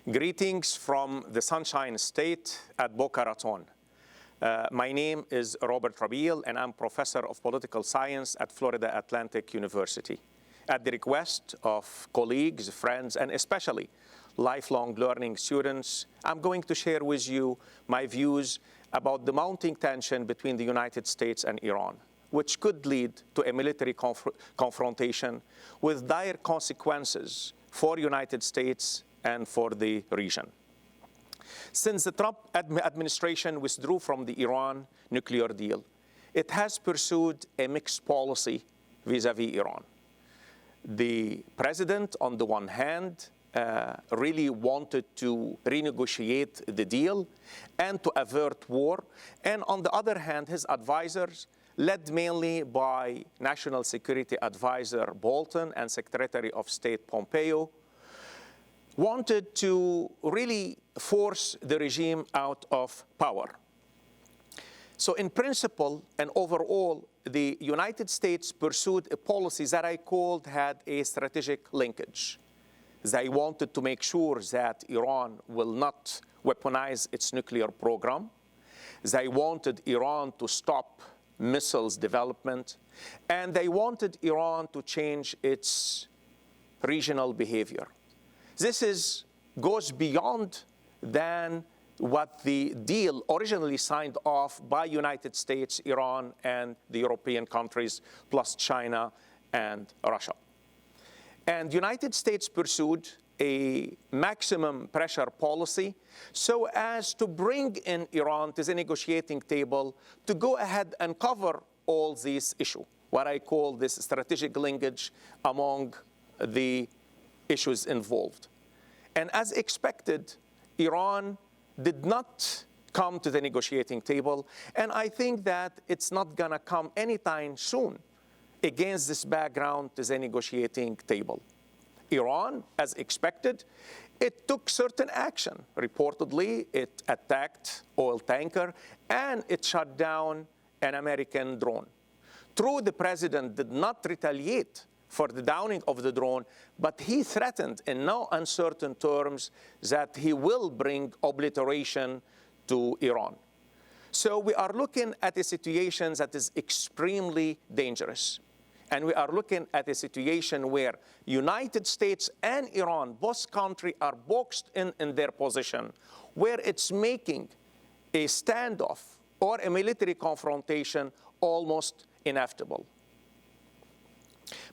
Greetings from the Sunshine State at Boca Raton. My name is Rabil, and I'm professor of political science at Florida Atlantic University. At the request of colleagues, friends, and especially lifelong learning students, I'm going to share with you my views about the mounting tension between the United States and Iran, which could lead to a military confrontation with dire consequences for the United States and for the region. Since the Trump administration withdrew from the Iran nuclear deal, it has pursued a mixed policy vis-à-vis Iran. The president, on the one hand, really wanted to renegotiate the deal and to avert war. And on the other hand, his advisors, led mainly by National Security Advisor Bolton and Secretary of State Pompeo, wanted to really force the regime out of power. So in principle and overall, the United States pursued a policy that I called had a strategic linkage. They wanted to make sure that Iran will not weaponize its nuclear program. They wanted Iran to stop missiles development, and they wanted Iran to change its regional behavior. This goes beyond than what the deal originally signed off by United States, Iran, and the European countries, plus China and Russia. And the United States pursued a maximum pressure policy so as to bring in Iran to the negotiating table to go ahead and cover all these issues, what I call this strategic linkage among the issues involved. And as expected, Iran did not come to the negotiating table, and I think that it's not going to come anytime soon against this background to the negotiating table. Iran, as expected, it took certain action. Reportedly, it attacked oil tanker and it shot down an American drone. True, the president did not retaliate for the downing of the drone, but he threatened in no uncertain terms that he will bring obliteration to Iran. So we are looking at a situation that is extremely dangerous. And we are looking at a situation where United States and Iran, both countries, are boxed in their position, where it's making a standoff or a military confrontation almost inevitable.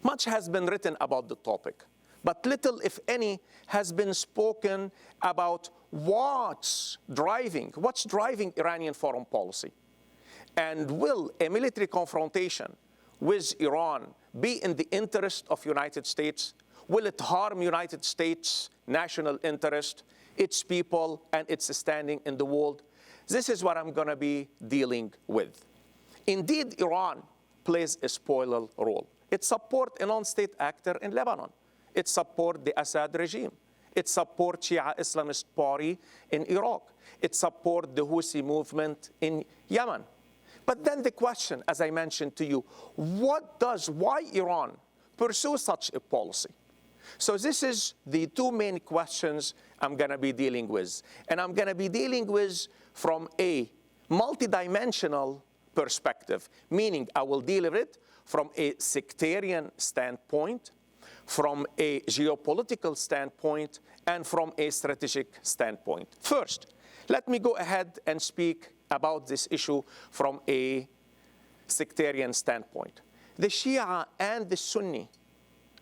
Much has been written about the topic, but little, if any, has been spoken about what's driving Iranian foreign policy. And will a military confrontation with Iran be in the interest of United States? Will it harm United States' national interest, its people, and its standing in the world? This is what I'm going to be dealing with. Indeed, Iran plays a spoiler role. It supports a non-state actor in Lebanon. It supports the Assad regime. It supports Shia Islamist party in Iraq. It supports the Houthi movement in Yemen. But then the question, as I mentioned to you, why Iran pursue such a policy? So this is the two main questions I'm going to be dealing with. And I'm going to be dealing with from a multidimensional perspective, meaning I will deal with it from a sectarian standpoint, from a geopolitical standpoint, and from a strategic standpoint. First, let me go ahead and speak about this issue from a sectarian standpoint. The Shia and the Sunni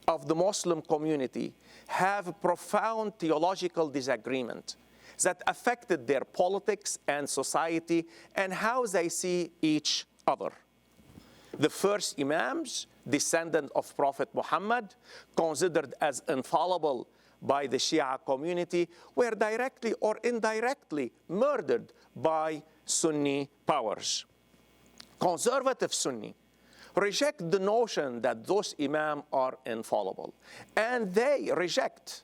of the Muslim community have a profound theological disagreement that affected their politics and society and how they see each other. The first imams, descendant of Prophet Muhammad, considered as infallible by the Shia community, were directly or indirectly murdered by Sunni powers. Conservative Sunni reject the notion that those imams are infallible, and they reject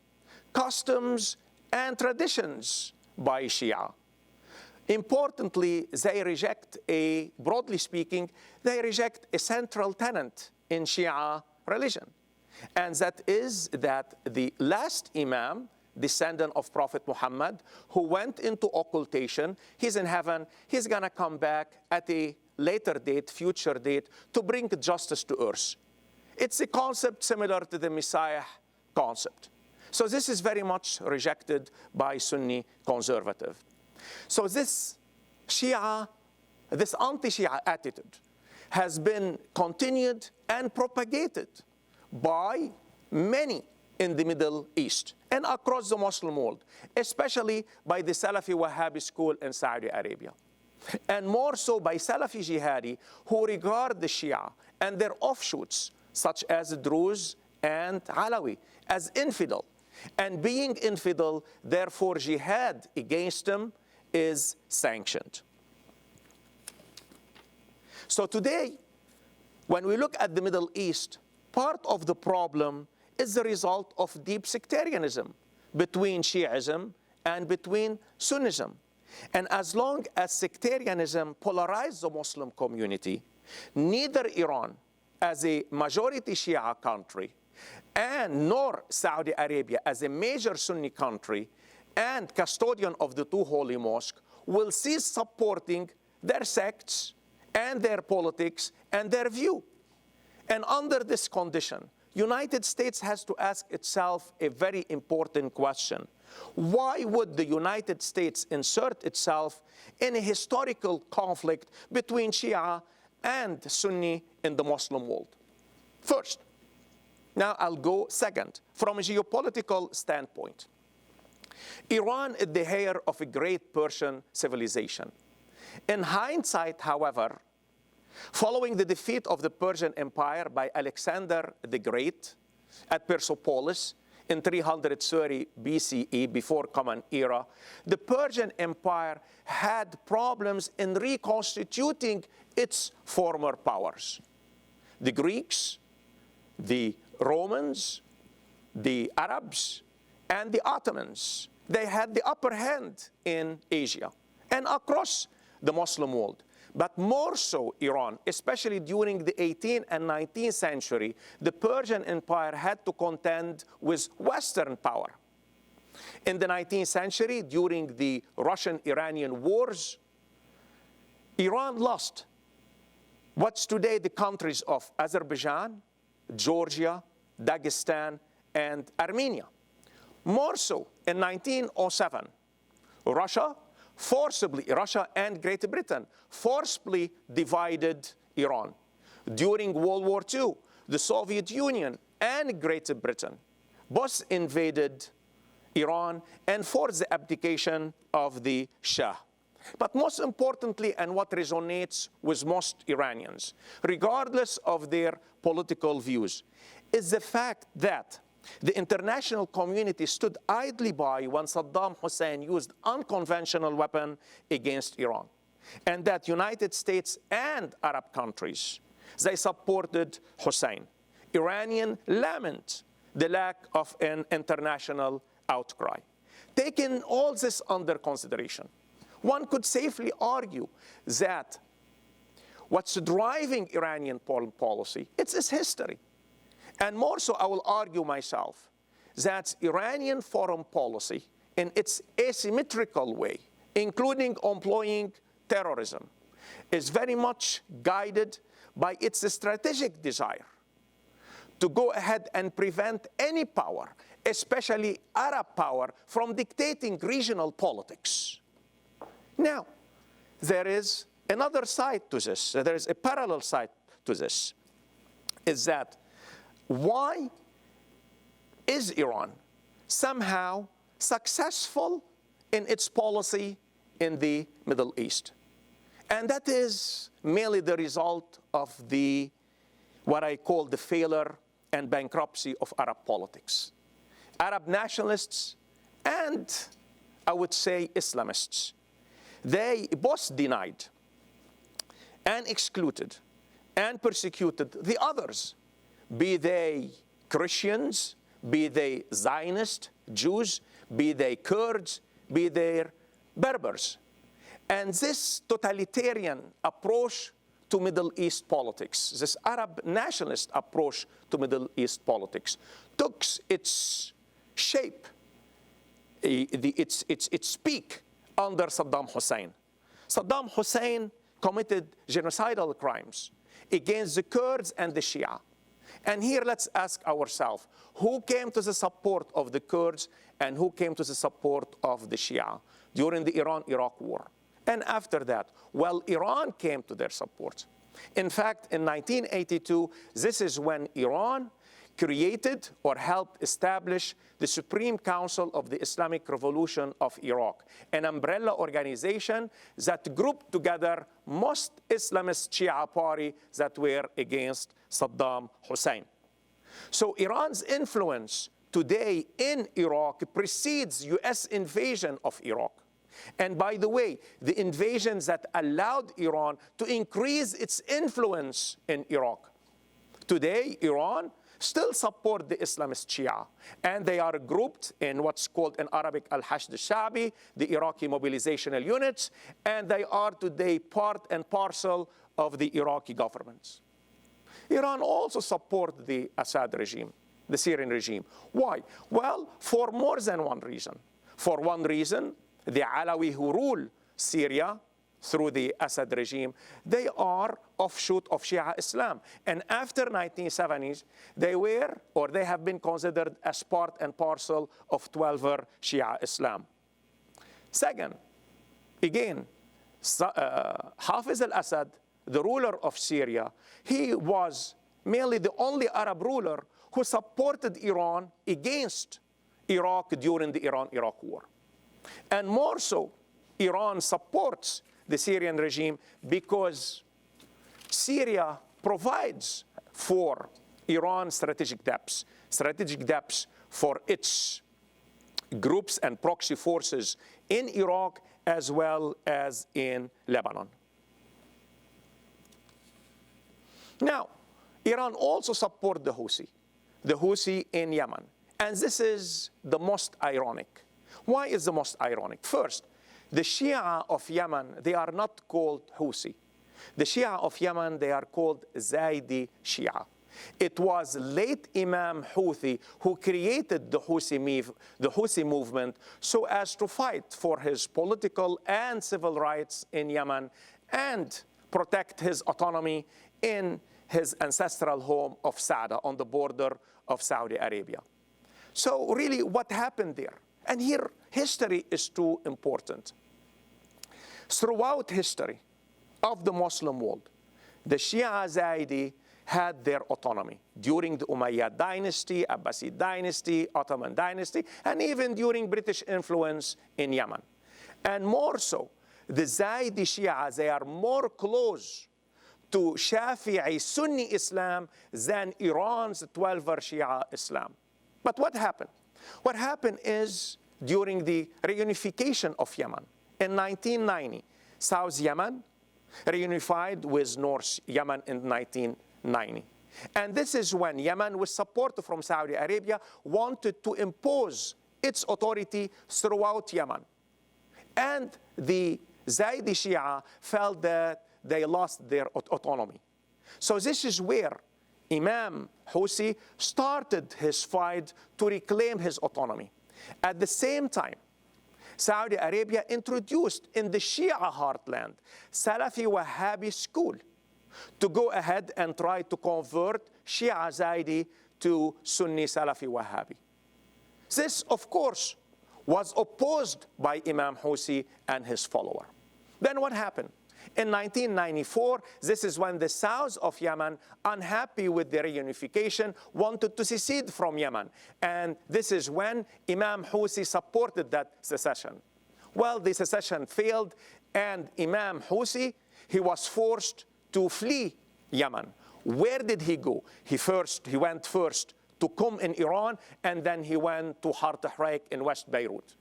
customs and traditions by Shia. Importantly, they reject broadly speaking, they reject a central tenet in Shia religion. And that is that the last imam descendant of Prophet Muhammad, who went into occultation. He's in heaven. He's going to come back at a later date, future date, to bring justice to earth. It's a concept similar to the Messiah concept. So this is very much rejected by Sunni conservative. So this Shia, this anti-Shia attitude has been continued and propagated by many in the Middle East and across the Muslim world, especially by the Salafi Wahhabi school in Saudi Arabia. And more so by Salafi Jihadi, who regard the Shia and their offshoots, such as Druze and Alawi, as infidel. And being infidel, therefore jihad against them is sanctioned. So today, when we look at the Middle East, part of the problem is the result of deep sectarianism between Shiism and between Sunnism. And as long as sectarianism polarized the Muslim community, neither Iran, as a majority Shia country, and nor Saudi Arabia, as a major Sunni country and custodian of the two holy mosques, will cease supporting their sects and their politics and their view. And under this condition, United States has to ask itself a very important question. Why would the United States insert itself in a historical conflict between Shia and Sunni in the Muslim world? First, now I'll go second, from a geopolitical standpoint. Iran is the heir of a great Persian civilization. In hindsight, however, following the defeat of the Persian Empire by Alexander the Great at Persepolis in 330 BCE, before Common Era, the Persian Empire had problems in reconstituting its former powers. The Greeks, the Romans, the Arabs, and the Ottomans, they had the upper hand in Asia and across the Muslim world. But more so Iran, especially during the 18th and 19th century, the Persian Empire had to contend with Western power. In the 19th century, during the Russian-Iranian wars, Iran lost what's today the countries of Azerbaijan, Georgia, Dagestan, and Armenia. More so, in 1907, Russia and Great Britain forcibly divided Iran. During World War II, the Soviet Union and Great Britain both invaded Iran and forced the abdication of the Shah. But most importantly, and what resonates with most Iranians, regardless of their political views, is the fact that the international community stood idly by when Saddam Hussein used unconventional weapons against Iran, and that United States and Arab countries, they supported Hussein. Iranians lament the lack of an international outcry. Taking all this under consideration, one could safely argue that what's driving Iranian foreign policy, it's its history. And more so, I will argue myself that Iranian foreign policy in its asymmetrical way, including employing terrorism, is very much guided by its strategic desire to go ahead and prevent any power, especially Arab power, from dictating regional politics. Now, there is another side to this. There is a parallel side to this, is that why is Iran somehow successful in its policy in the Middle East? And that is merely the result of what I call the failure and bankruptcy of Arab politics. Arab nationalists and, I would say, Islamists, they both denied and excluded and persecuted the others, be they Christians, be they Zionist Jews, be they Kurds, be they Berbers. And this totalitarian approach to Middle East politics, this Arab nationalist approach to Middle East politics, took its shape its peak under Saddam Hussein. Saddam Hussein committed genocidal crimes against the Kurds and the Shia. And here let's ask ourselves, who came to the support of the Kurds and who came to the support of the Shia during the Iran-Iraq war? And after that, well, Iran came to their support. In fact, in 1982, this is when Iran created or helped establish the Supreme Council of the Islamic Revolution of Iraq, an umbrella organization that grouped together most Islamist Shia parties that were against Saddam Hussein. So Iran's influence today in Iraq precedes US invasion of Iraq. And by the way, the invasions that allowed Iran to increase its influence in Iraq. Today, Iran still support the Islamist Shia, and they are grouped in what's called in Arabic al-Hashd al-Sha'bi, the Iraqi mobilizational units, and they are today part and parcel of the Iraqi government. Iran also support the Assad regime, the Syrian regime. Why? Well, for more than one reason. For one reason, the Alawi who rule Syria through the Assad regime, they are offshoot of Shia Islam. And after 1970s, they were, or they have been considered as part and parcel of 12er Shia Islam. Second, again, Hafiz al-Assad, the ruler of Syria, he was merely the only Arab ruler who supported Iran against Iraq during the Iran-Iraq war. And more so, Iran supports the Syrian regime because Syria provides for Iran strategic depths for its groups and proxy forces in Iraq as well as in Lebanon. Now, Iran also supports the Houthi in Yemen. And this is the most ironic. Why is the most ironic? First, the Shia of Yemen, they are not called Houthi. The Shia of Yemen, they are called Zaidi Shia. It was late Imam Houthi who created the Houthi movement so as to fight for his political and civil rights in Yemen and protect his autonomy in his ancestral home of Saada on the border of Saudi Arabia. So really, what happened there? And here, history is too important. Throughout history of the Muslim world, the Shia Zaidi had their autonomy during the Umayyad dynasty, Abbasid dynasty, Ottoman dynasty, and even during British influence in Yemen. And more so, the Zaidi Shia, they are more close to Shafi'i Sunni Islam than Iran's 12er Shia Islam. But what happened? What happened is during the reunification of Yemen in 1990, South Yemen reunified with North Yemen in 1990. And this is when Yemen, with support from Saudi Arabia, wanted to impose its authority throughout Yemen. And the Zaidi Shia felt that they lost their autonomy. So this is where Imam Houthi started his fight to reclaim his autonomy. At the same time, Saudi Arabia introduced in the Shia heartland Salafi Wahhabi school to go ahead and try to convert Shia Zaidi to Sunni Salafi Wahhabi. This, of course, was opposed by Imam Houthi and his follower. Then what happened? In 1994, this is when the south of Yemen, unhappy with the reunification, wanted to secede from Yemen. And this is when Imam Houthi supported that secession. Well, the secession failed, and Imam Houthi, he was forced to flee Yemen. Where did he go? He went first to Qum in Iran, and then he went to Har Tahrik in West Beirut.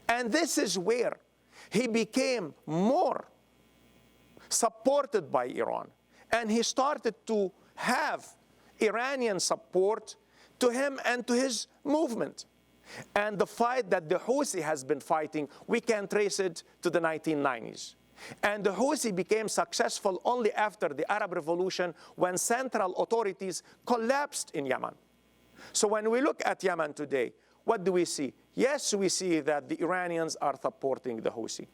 And this is where he became more supported by Iran. And he started to have Iranian support to him and to his movement. And the fight that the Houthi has been fighting, we can trace it to the 1990s. And the Houthi became successful only after the Arab Revolution, when central authorities collapsed in Yemen. So when we look at Yemen today, what do we see? yes, we see that the Iranians are supporting the Houthi.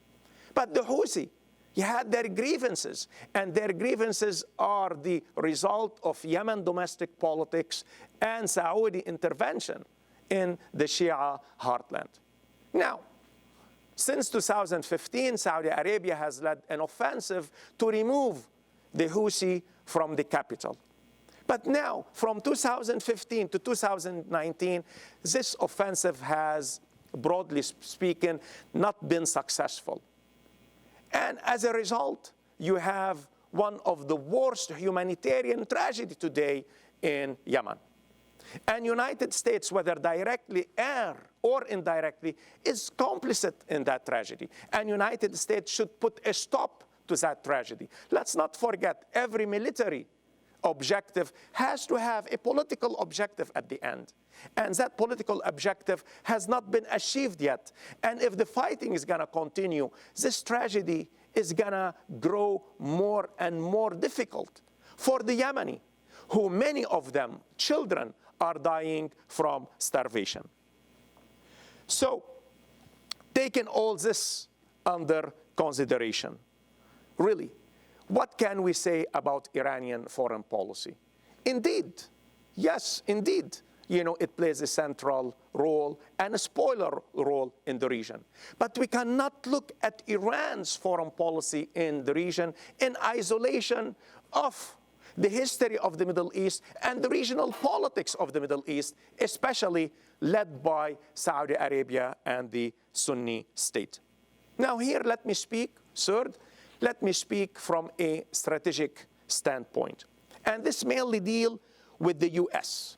But the Houthi, you had their grievances, and their grievances are the result of Yemen domestic politics and Saudi intervention in the Shia heartland. Now, since 2015, Saudi Arabia has led an offensive to remove the Houthi from the capital. But now, from 2015 to 2019, this offensive has, broadly speaking, not been successful. And as a result, you have one of the worst humanitarian tragedy today in Yemen. And United States, whether directly or indirectly, is complicit in that tragedy. And United States should put a stop to that tragedy. Let's not forget, every military objective has to have a political objective at the end. And that political objective has not been achieved yet. And if the fighting is going to continue, this tragedy is going to grow more and more difficult for the Yemeni, who many of them, children, are dying from starvation. So, taking all this under consideration, really, what can we say about Iranian foreign policy? Indeed, yes, indeed, it plays a central role and a spoiler role in the region. But we cannot look at Iran's foreign policy in the region in isolation of the history of the Middle East and the regional politics of the Middle East, especially led by Saudi Arabia and the Sunni state. Now here, let me speak from a strategic standpoint. And this mainly deals with the US.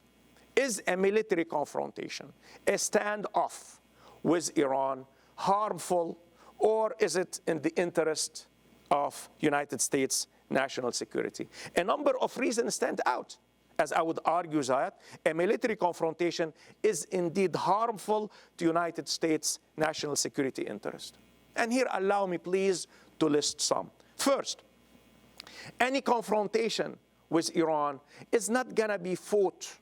Is a military confrontation, a standoff with Iran, harmful, or is it in the interest of United States national security? A number of reasons stand out, as I would argue that a military confrontation is indeed harmful to United States national security interest. And here, allow me please to list some. First, any confrontation with Iran is not going to be fought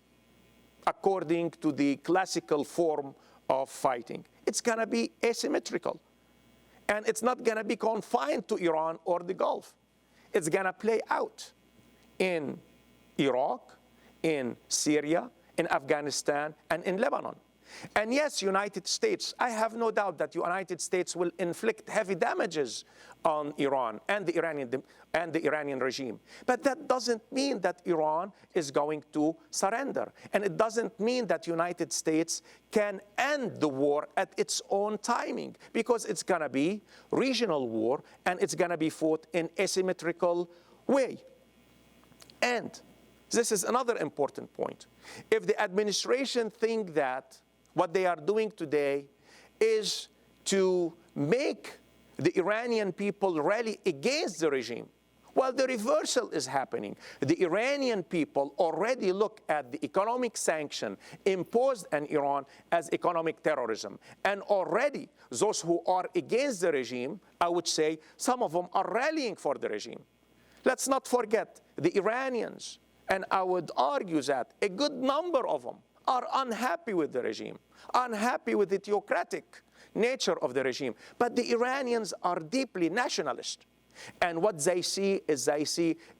according to the classical form of fighting. It's going to be asymmetrical. And it's not going to be confined to Iran or the Gulf. It's going to play out in Iraq, in Syria, in Afghanistan, and in Lebanon. And yes, United States, I have no doubt that United States will inflict heavy damages on Iran and the Iranian regime. But that doesn't mean that Iran is going to surrender. And it doesn't mean that United States can end the war at its own timing, because it's going to be regional war and it's going to be fought in asymmetrical way. And this is another important point. If the administration think that what they are doing today is to make the Iranian people rally against the regime, well, the reversal is happening. The Iranian people already look at the economic sanction imposed on Iran as economic terrorism. And already those who are against the regime, I would say, some of them are rallying for the regime. Let's not forget the Iranians, and I would argue that a good number of them are unhappy with the regime, unhappy with the theocratic nature of the regime. But the Iranians are deeply nationalist. And what they see is a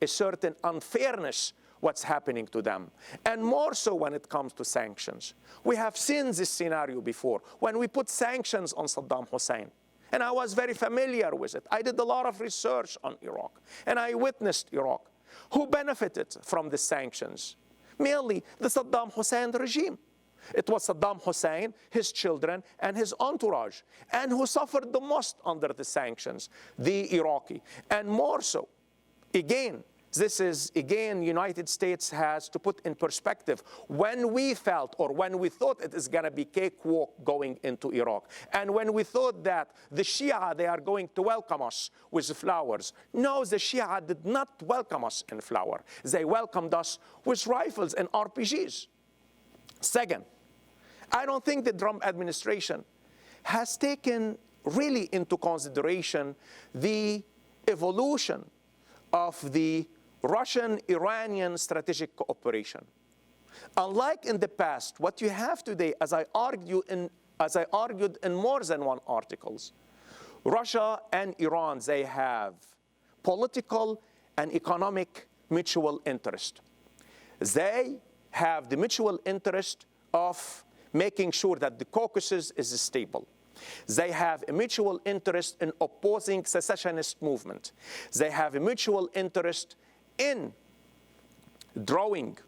certain unfairness what's happening to them. And more so when it comes to sanctions. We have seen this scenario before when we put sanctions on Saddam Hussein. And I was very familiar with it. I did a lot of research on Iraq. And I witnessed Iraq. Who benefited from the sanctions? Merely the Saddam Hussein regime. It was Saddam Hussein, his children, and his entourage. And who suffered the most under the sanctions? The Iraqi. And more so, again, United States has to put in perspective when we felt or when we thought it is going to be cakewalk going into Iraq. And when we thought that the Shia, they are going to welcome us with flowers. No, the Shia did not welcome us in flower. They welcomed us with rifles and RPGs. Second, I don't think the Trump administration has taken really into consideration the evolution of the Russian-Iranian strategic cooperation. Unlike in the past, what you have today, as I argue in as I argued in more than one articles, Russia and Iran, they have political and economic mutual interest. They have the mutual interest of making sure that the Caucasus is stable. They have a mutual interest in opposing secessionist movement. They have a mutual interest in drawing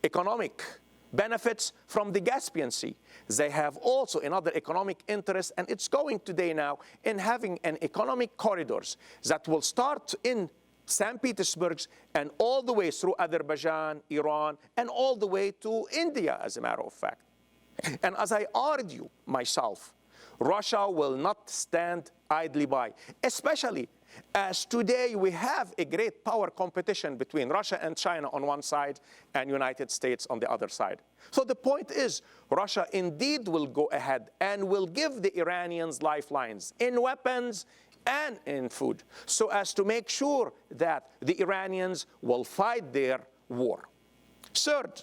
economic benefits from the Caspian Sea. They have also another economic interest, and it's going today now in having an economic corridors that will start in St. Petersburg and all the way through Azerbaijan, Iran, and all the way to India, as a matter of fact. And as I argue myself, Russia will not stand idly by, especially as today we have a great power competition between Russia and China on one side and United States on the other side. So the point is, Russia indeed will go ahead and will give the Iranians lifelines in weapons and in food, so as to make sure that the Iranians will fight their war. Third,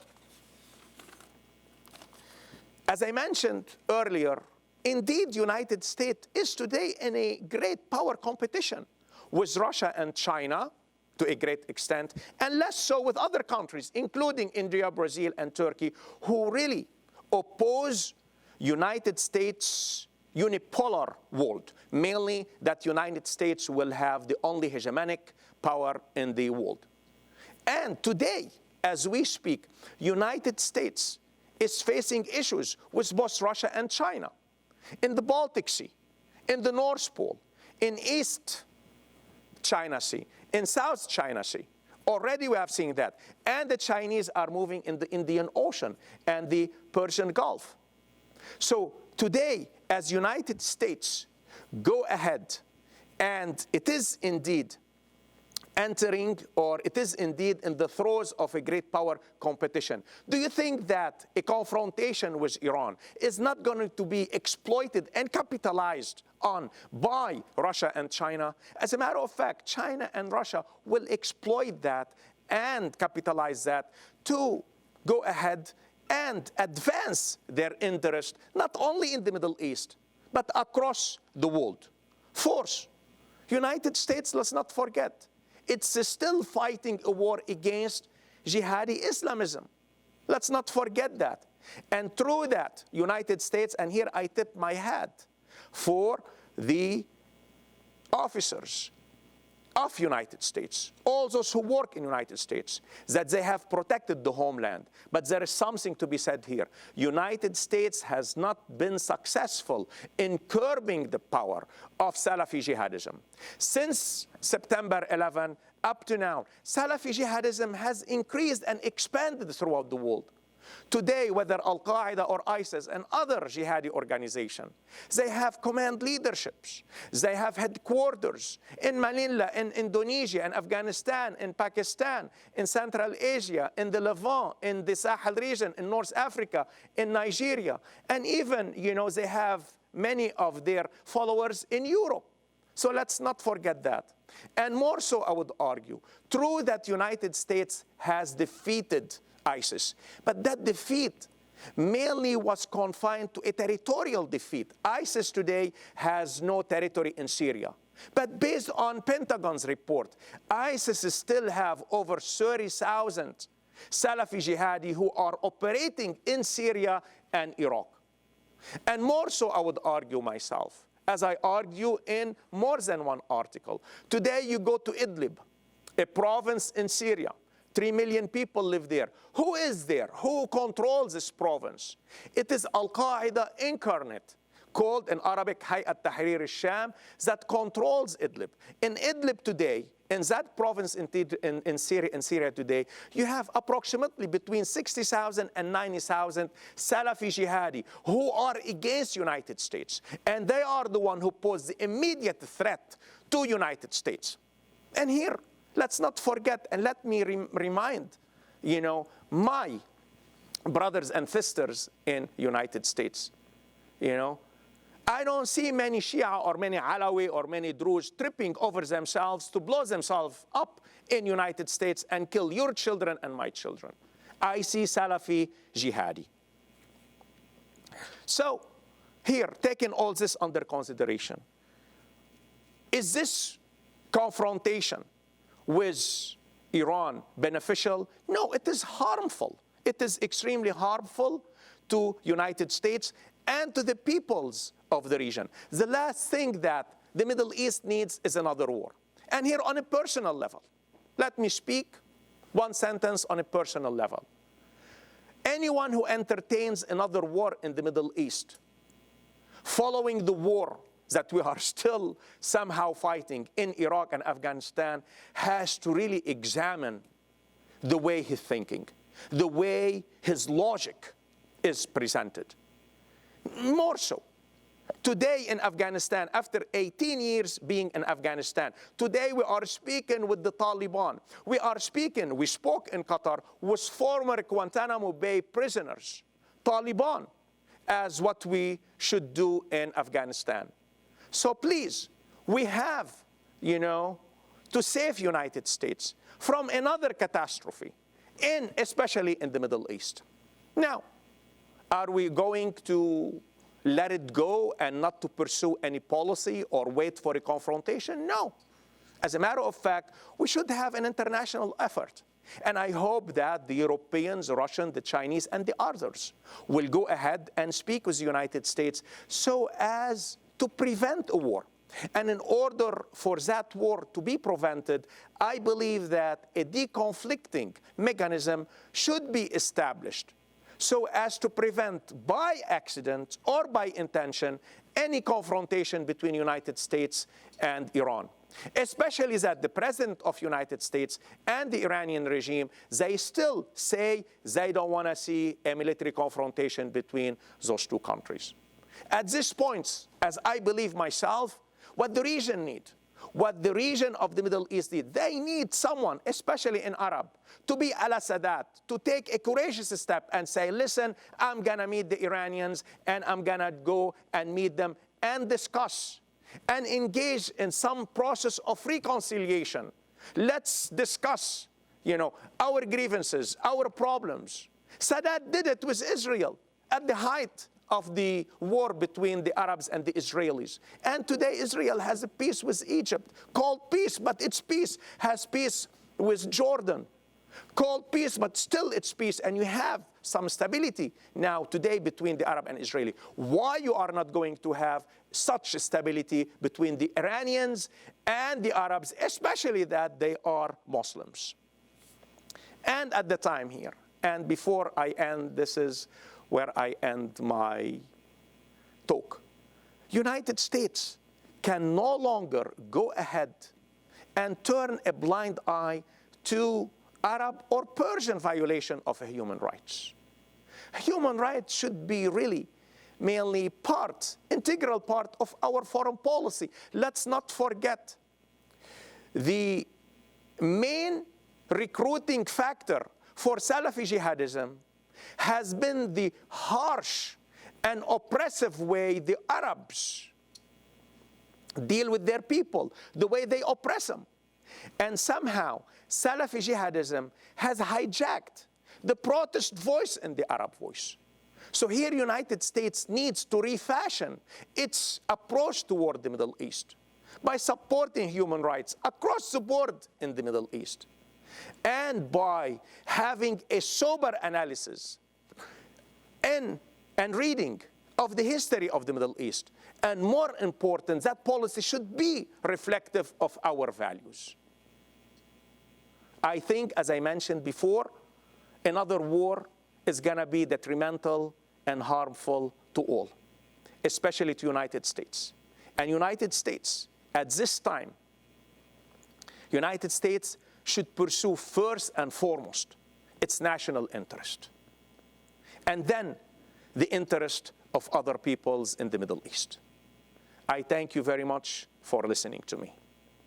as I mentioned earlier, indeed, United States is today in a great power competition with Russia and China to a great extent, and less so with other countries, including India, Brazil, and Turkey, who really oppose United States' unipolar world, mainly that United States will have the only hegemonic power in the world. And today, as we speak, United States is facing issues with both Russia and China in the Baltic Sea, in the North Pole, in East China Sea, in South China Sea. Already we have seen that. And the Chinese are moving in the Indian Ocean and the Persian Gulf. So today, as United States go ahead, and it is indeed entering, or it is indeed in the throes of a great power competition, do you think that a confrontation with Iran is not going to be exploited and capitalized on by Russia and China? As a matter of fact, China and Russia will exploit that and capitalize that to go ahead and advance their interest, not only in the Middle East, but across the world. Fourth, United States, let's not forget, it's still fighting a war against jihadi Islamism. Let's not forget that. And through that, United States, and here I tip my hat for the officers of United States, all those who work in United States, that they have protected the homeland. But there is something to be said here. United States has not been successful in curbing the power of Salafi jihadism. Since September 11 up to now, Salafi jihadism has increased and expanded throughout the world. Today, whether Al-Qaeda or ISIS and other jihadi organizations, they have command leaderships. They have headquarters in Manila, in Indonesia, in Afghanistan, in Pakistan, in Central Asia, in the Levant, in the Sahel region, in North Africa, in Nigeria. And even, they have many of their followers in Europe. So let's not forget that. And more so, I would argue, true that United States has defeated ISIS, but that defeat mainly was confined to a territorial defeat. ISIS today has no territory in Syria. But based on Pentagon's report, ISIS still have over 30,000 Salafi jihadi who are operating in Syria and Iraq. And more so, I would argue myself, as I argue in more than one article. Today you go to Idlib, a province in Syria. 3 million people live there. Who is there? Who controls this province? It is Al-Qaeda incarnate, called in Arabic Hayat Tahrir al-Sham, that controls Idlib. In Idlib today, in that province in Syria today, you have approximately between 60,000 and 90,000 Salafi jihadi who are against United States. And they are the one who pose the immediate threat to United States. And here, let's not forget, and let me remind, my brothers and sisters in United States. I don't see many Shia or many Alawi or many Druze tripping over themselves to blow themselves up in United States and kill your children and my children. I see Salafi jihadi. So, here, taking all this under consideration, is this confrontation with Iran beneficial? No, it is harmful. It is extremely harmful to United States and to the peoples of the region. The last thing that the Middle East needs is another war. And here on a personal level, let me speak one sentence on a personal level. Anyone who entertains another war in the Middle East, following the war that we are still somehow fighting in Iraq and Afghanistan, has to really examine the way he's thinking, the way his logic is presented. More so, today in Afghanistan, after 18 years being in Afghanistan, today we are speaking with the Taliban. We spoke in Qatar with former Guantanamo Bay prisoners, Taliban, as what we should do in Afghanistan. So please, we have, to save United States from another catastrophe, especially in the Middle East. Now, are we going to let it go and not to pursue any policy or wait for a confrontation? No. As a matter of fact, we should have an international effort. And I hope that the Europeans, the Russians, the Chinese, and the others will go ahead and speak with the United States so as to prevent a war. And in order for that war to be prevented, I believe that a deconflicting mechanism should be established so as to prevent by accident or by intention any confrontation between United States and Iran. Especially that the President of United States and the Iranian regime, they still say they don't want to see a military confrontation between those two countries. At this point, as I believe myself, what the region needs, what the region of the Middle East needs, they need someone, especially in Arab, to be al-Sadat, to take a courageous step and say, listen, I'm going to meet the Iranians and I'm going to go and meet them and discuss and engage in some process of reconciliation. Let's discuss, our grievances, our problems. Sadat did it with Israel at the height of the war between the Arabs and the Israelis. And today Israel has a peace with Egypt, called peace, but its peace has peace with Jordan. Called peace, but still it's peace, and you have some stability now today between the Arab and Israeli. Why you are not going to have such stability between the Iranians and the Arabs, especially that they are Muslims? And at the time here, and before I end, this is where I end my talk. United States can no longer go ahead and turn a blind eye to Arab or Persian violation of human rights. Human rights should be really mainly integral part of our foreign policy. Let's not forget the main recruiting factor for Salafi jihadism has been the harsh and oppressive way the Arabs deal with their people, the way they oppress them. And somehow, Salafi jihadism has hijacked the protest voice and the Arab voice. So here, United States needs to refashion its approach toward the Middle East by supporting human rights across the board in the Middle East, and by having a sober analysis and reading of the history of the Middle East. And more important, that policy should be reflective of our values. I think, as I mentioned before, another war is going to be detrimental and harmful to all, especially to United States. And United States, at this time, United States should pursue first and foremost its national interest, and then the interest of other peoples in the Middle East. I thank you very much for listening to me.